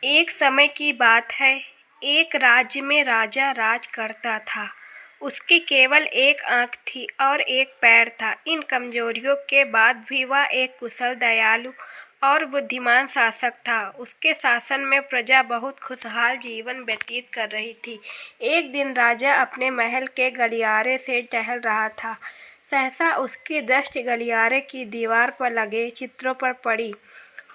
एक समय की बात है। एक राज्य में राजा राज करता था। उसकी केवल एक आंख थी और एक पैर था। इन कमजोरियों के बाद भी वह एक कुशल, दयालु और बुद्धिमान शासक था। उसके शासन में प्रजा बहुत खुशहाल जीवन व्यतीत कर रही थी। एक दिन राजा अपने महल के गलियारे से टहल रहा था। सहसा उसकी दृष्टि गलियारे की दीवार पर लगे चित्रों पर पड़ी।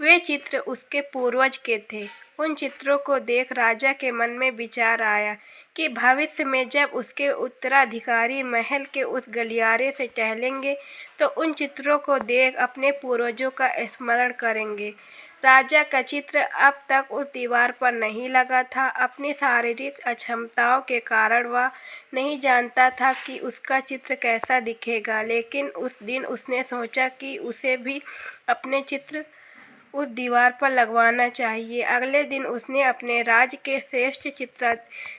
वे चित्र उसके पूर्वज के थे। उन चित्रों को देख राजा के मन में विचार आया कि भविष्य में जब उसके उत्तराधिकारी महल के उस गलियारे से टहलेंगे तो उन चित्रों को देख अपने पूर्वजों का स्मरण करेंगे। राजा का चित्र अब तक उस दीवार पर नहीं लगा था। अपनी शारीरिक अक्षमताओं के कारण वह नहीं जानता था कि उसका चित्र कैसा दिखेगा, लेकिन उस दिन उसने सोचा कि उसे भी अपने चित्र उस दीवार पर लगवाना चाहिए। अगले दिन उसने अपने राज्य के श्रेष्ठ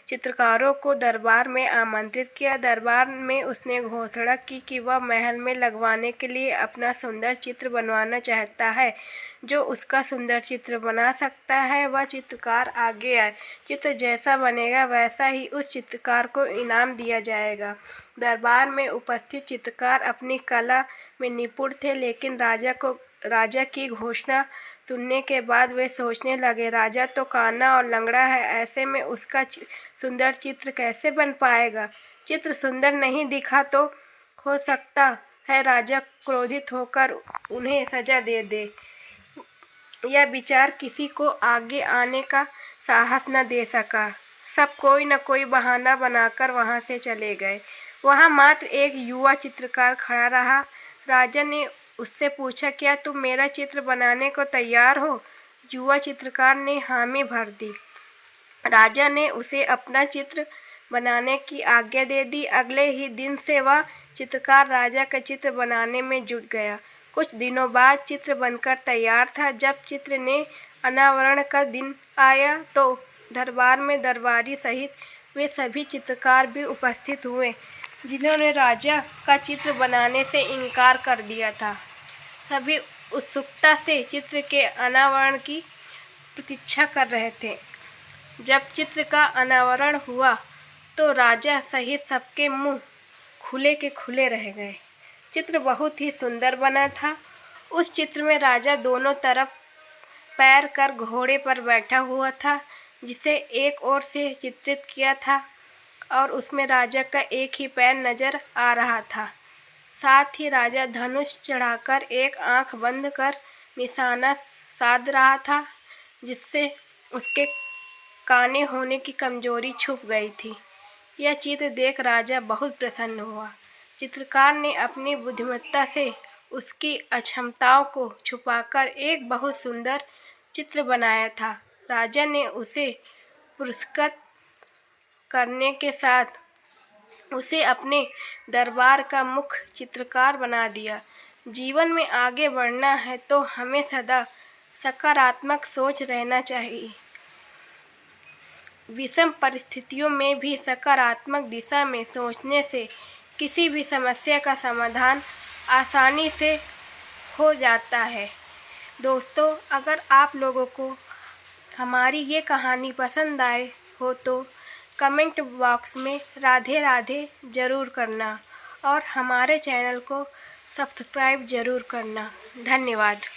चित्रकारों को दरबार में आमंत्रित किया। दरबार में उसने घोषणा की कि वह महल में लगवाने के लिए अपना सुंदर चित्र बनवाना चाहता है। जो उसका सुंदर चित्र बना सकता है वह चित्रकार आगे आए। चित्र जैसा बनेगा वैसा ही उस चित्रकार को इनाम दिया जाएगा। दरबार में उपस्थित चित्रकार अपनी कला में निपुण थे, लेकिन राजा की घोषणा सुनने के बाद वे सोचने लगे, राजा तो काना और लंगड़ा है, ऐसे में उसका सुंदर चित्र कैसे बन पाएगा। चित्र सुंदर नहीं दिखा तो हो सकता है राजा क्रोधित होकर उन्हें सजा दे दे। यह विचार किसी को आगे आने का साहस न दे सका। सब कोई न कोई बहाना बनाकर वहां से चले गए। वहां मात्र एक युवा चित्रकार खड़ा रहा। राजा ने उससे पूछा, क्या तुम मेरा चित्र बनाने को तैयार हो। युवा चित्रकार ने हामी भर दी। राजा ने उसे अपना चित्र बनाने की आज्ञा दे दी। अगले ही दिन से वह चित्रकार राजा का चित्र बनाने में जुट गया। कुछ दिनों बाद चित्र बनकर तैयार था। जब चित्र ने अनावरण का दिन आया तो दरबार में दरबारी सहित वे सभी चित्रकार भी उपस्थित हुए जिन्होंने राजा का चित्र बनाने से इनकार कर दिया था। सभी उत्सुकता से चित्र के अनावरण की प्रतीक्षा कर रहे थे। जब चित्र का अनावरण हुआ तो राजा सहित सबके मुंह खुले के खुले रह गए। चित्र बहुत ही सुंदर बना था। उस चित्र में राजा दोनों तरफ पैर कर घोड़े पर बैठा हुआ था, जिसे एक ओर से चित्रित किया था और उसमें राजा का एक ही पैर नजर आ रहा था। साथ ही राजा धनुष चढ़ाकर एक आंख बंद कर निशाना साध रहा था, जिससे उसके काने होने की कमजोरी छुप गई थी। यह चित्र देख राजा बहुत प्रसन्न हुआ। चित्रकार ने अपनी बुद्धिमत्ता से उसकी अक्षमताओं को छुपाकर एक बहुत सुंदर चित्र बनाया था। राजा ने उसे पुरस्कृत करने के साथ उसे अपने दरबार का मुख्य चित्रकार बना दिया। जीवन में आगे बढ़ना है तो हमें सदा सकारात्मक सोच रहना चाहिए। विषम परिस्थितियों में भी सकारात्मक दिशा में सोचने से किसी भी समस्या का समाधान आसानी से हो जाता है। दोस्तों, अगर आप लोगों को हमारी ये कहानी पसंद आए हो तो कमेंट बॉक्स में राधे राधे ज़रूर करना और हमारे चैनल को सब्सक्राइब ज़रूर करना। धन्यवाद।